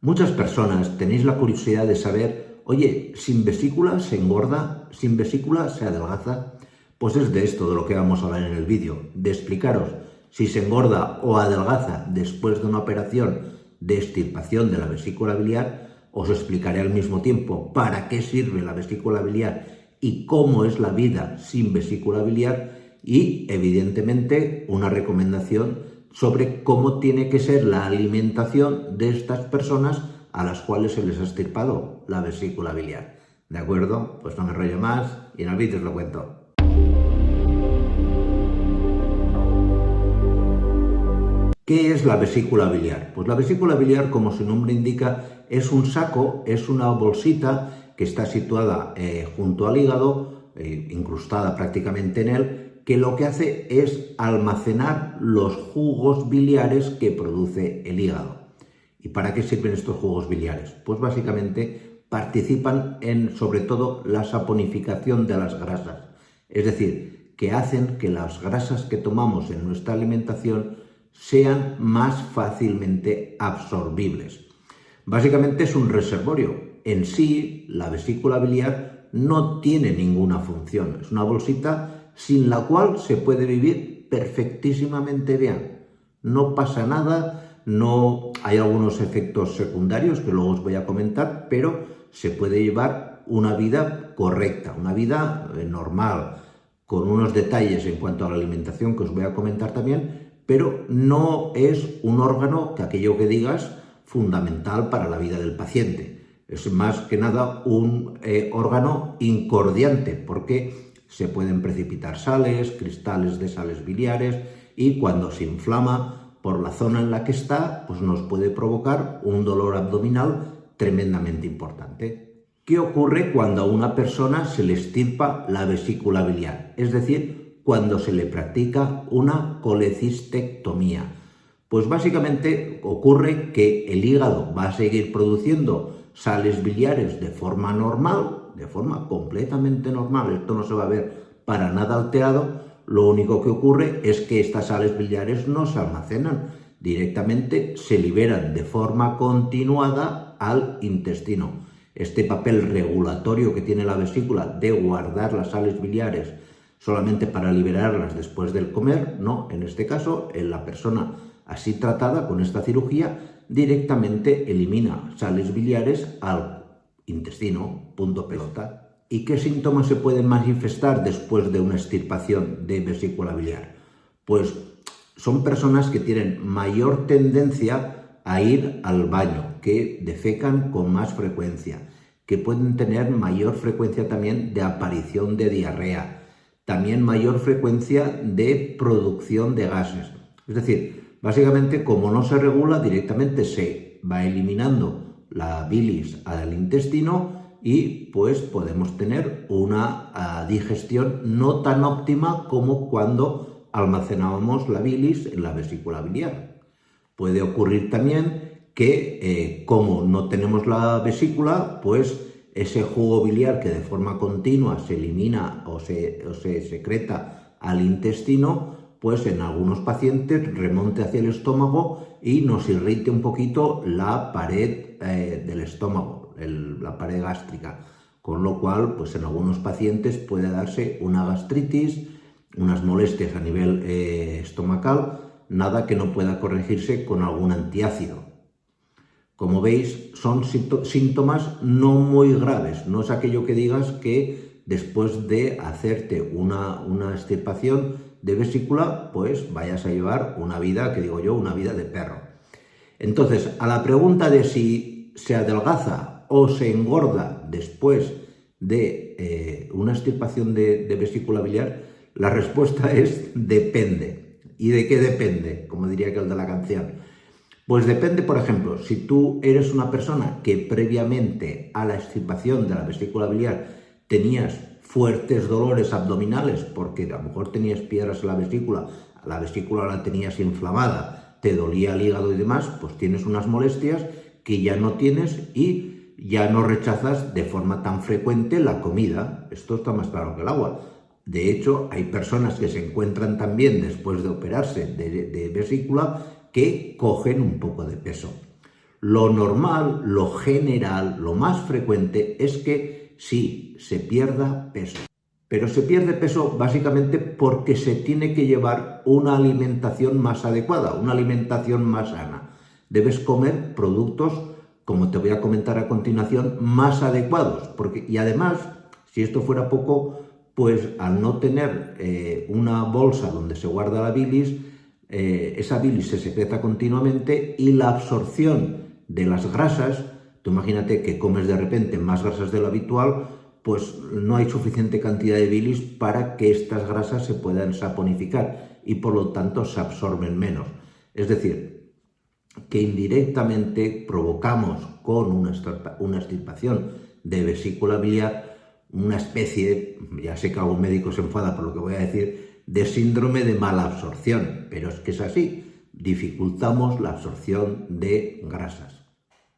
Muchas personas tenéis la curiosidad de saber, oye, ¿sin vesícula se engorda? ¿Sin vesícula se adelgaza? Pues es de esto de lo que vamos a hablar en el vídeo, de explicaros si se engorda o adelgaza después de una operación de extirpación de la vesícula biliar. Os explicaré al mismo tiempo para qué sirve la vesícula biliar y cómo es la vida sin vesícula biliar y, evidentemente, una recomendación sobre cómo tiene que ser la alimentación de estas personas a las cuales se les ha extirpado la vesícula biliar. ¿De acuerdo? Pues no me enrollo más y en el vídeo os lo cuento. ¿Qué es la vesícula biliar? Pues la vesícula biliar, como su nombre indica, es un saco, es una bolsita que está situada junto al hígado, incrustada prácticamente en él, que lo que hace es almacenar los jugos biliares que produce el hígado. ¿Y para qué sirven estos jugos biliares? Pues básicamente participan en, sobre todo, la saponificación de las grasas. Es decir, que hacen que las grasas que tomamos en nuestra alimentación sean más fácilmente absorbibles. Básicamente es un reservorio. En sí, la vesícula biliar no tiene ninguna función. Es una bolsita sin la cual se puede vivir perfectísimamente bien. No pasa nada, no hay algunos efectos secundarios que luego os voy a comentar, pero se puede llevar una vida correcta, una vida normal, con unos detalles en cuanto a la alimentación que os voy a comentar también, pero no es un órgano que aquello que digas fundamental para la vida del paciente. Es más que nada un órgano incordiante, porque se pueden precipitar sales, cristales de sales biliares, y cuando se inflama por la zona en la que está, pues nos puede provocar un dolor abdominal tremendamente importante. ¿Qué ocurre cuando a una persona se le extirpa la vesícula biliar? Es decir, cuando se le practica una colecistectomía. Pues básicamente ocurre que el hígado va a seguir produciendo sales biliares de forma normal, de forma completamente normal. Esto no se va a ver para nada alterado. Lo único que ocurre es que estas sales biliares no se almacenan, directamente se liberan de forma continuada al intestino. Este papel regulatorio que tiene la vesícula de guardar las sales biliares solamente para liberarlas después del comer, no, en este caso, en la persona así tratada con esta cirugía, directamente elimina sales biliares al intestino, punto pelota. ¿Y qué síntomas se pueden manifestar después de una extirpación de vesícula biliar? Pues son personas que tienen mayor tendencia a ir al baño, que defecan con más frecuencia, que pueden tener mayor frecuencia también de aparición de diarrea, también mayor frecuencia de producción de gases. Es decir, básicamente, como no se regula, directamente se va eliminando la bilis al intestino y pues podemos tener una digestión no tan óptima como cuando almacenábamos la bilis en la vesícula biliar. Puede ocurrir también que como no tenemos la vesícula, pues ese jugo biliar que de forma continua se elimina o se secreta al intestino, pues en algunos pacientes remonte hacia el estómago y nos irrite un poquito la pared del estómago, la pared gástrica, con lo cual pues en algunos pacientes puede darse una gastritis, unas molestias a nivel estomacal, nada que no pueda corregirse con algún antiácido. Como veis, son síntomas no muy graves, no es aquello que digas que después de hacerte una extirpación de vesícula, pues vayas a llevar una vida, que digo yo, una vida de perro. Entonces, a la pregunta de si se adelgaza o se engorda después de una extirpación de vesícula biliar, la respuesta es depende. ¿Y de qué depende? Como diría aquel de la canción. Pues depende, por ejemplo, si tú eres una persona que previamente a la extirpación de la vesícula biliar tenías fuertes dolores abdominales porque a lo mejor tenías piedras en la vesícula la tenías inflamada, te dolía el hígado y demás, pues tienes unas molestias que ya no tienes y ya no rechazas de forma tan frecuente la comida. Esto está más claro que el agua. De hecho, hay personas que se encuentran también después de operarse de vesícula que cogen un poco de peso. Lo normal, lo general, lo más frecuente es que sí, se pierda peso. Pero se pierde peso básicamente porque se tiene que llevar una alimentación más adecuada, una alimentación más sana. Debes comer productos, como te voy a comentar a continuación, más adecuados. Y además, si esto fuera poco, pues al no tener una bolsa donde se guarda la bilis, esa bilis se secreta continuamente y la absorción de las grasas, tú imagínate que comes de repente más grasas de lo habitual, pues no hay suficiente cantidad de bilis para que estas grasas se puedan saponificar y por lo tanto se absorben menos. Es decir, que indirectamente provocamos con una extirpación de vesícula biliar una especie, ya sé que algún médico se enfada por lo que voy a decir, de síndrome de mala absorción, pero es que es así, dificultamos la absorción de grasas.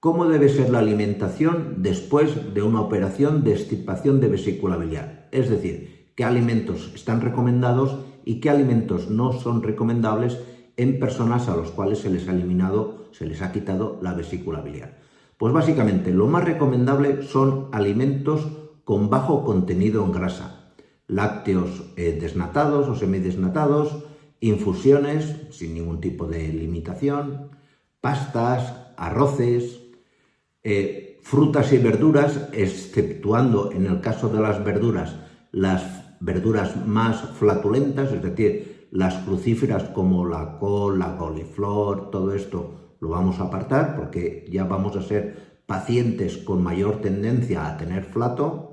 ¿Cómo debe ser la alimentación después de una operación de extirpación de vesícula biliar? Es decir, qué alimentos están recomendados y qué alimentos no son recomendables en personas a las cuales se les ha quitado la vesícula biliar. Pues básicamente lo más recomendable son alimentos con bajo contenido en grasa, lácteos desnatados o semidesnatados, infusiones sin ningún tipo de limitación, pastas, arroces, frutas y verduras, exceptuando en el caso de las verduras más flatulentas, es decir, las crucíferas como la col, la coliflor, todo esto lo vamos a apartar porque ya vamos a ser pacientes con mayor tendencia a tener flato.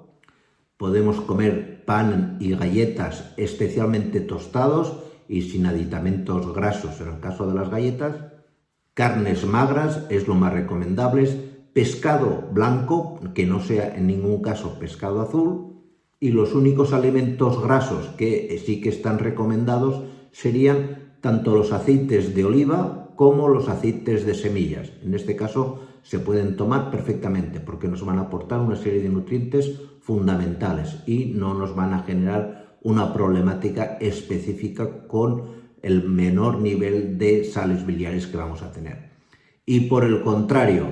Podemos comer pan y galletas especialmente tostados y sin aditamentos grasos en el caso de las galletas. Carnes magras es lo más recomendable. Pescado blanco, que no sea en ningún caso pescado azul. Y los únicos alimentos grasos que sí que están recomendados serían tanto los aceites de oliva como los aceites de semillas. En este caso se pueden tomar perfectamente porque nos van a aportar una serie de nutrientes fundamentales y no nos van a generar una problemática específica con el menor nivel de sales biliares que vamos a tener. Y por el contrario,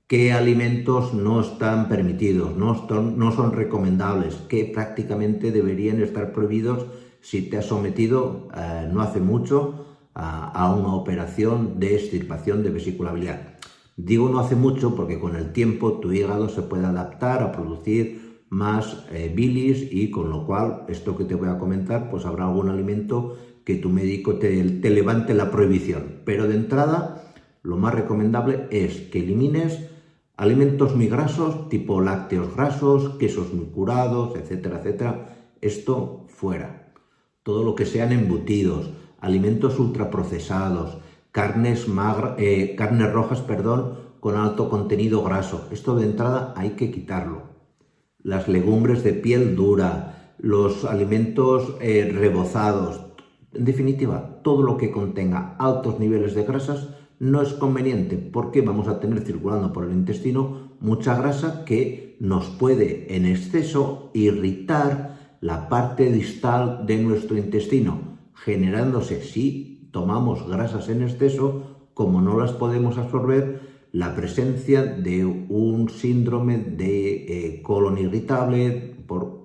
¿qué alimentos no están permitidos, no son recomendables, que prácticamente deberían estar prohibidos si te has sometido no hace mucho a una operación de extirpación de vesícula biliar? Digo no hace mucho porque con el tiempo tu hígado se puede adaptar a producir más bilis y con lo cual esto que te voy a comentar, pues habrá algún alimento que tu médico te levante la prohibición. Pero de entrada, lo más recomendable es que elimines alimentos muy grasos, tipo lácteos grasos, quesos muy curados, etcétera, etcétera. Esto fuera. Todo lo que sean embutidos, alimentos ultraprocesados, carnes rojas, con alto contenido graso. Esto de entrada hay que quitarlo. Las legumbres de piel dura, los alimentos rebozados, en definitiva, todo lo que contenga altos niveles de grasas no es conveniente porque vamos a tener circulando por el intestino mucha grasa que nos puede en exceso irritar la parte distal de nuestro intestino, generándose, si tomamos grasas en exceso, como no las podemos absorber, la presencia de un síndrome de colon irritable,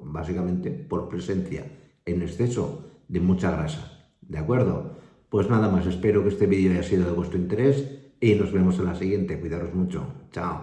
básicamente por presencia en exceso de mucha grasa. ¿De acuerdo? Pues nada más, espero que este vídeo haya sido de vuestro interés y nos vemos en la siguiente. Cuidaros mucho. Chao.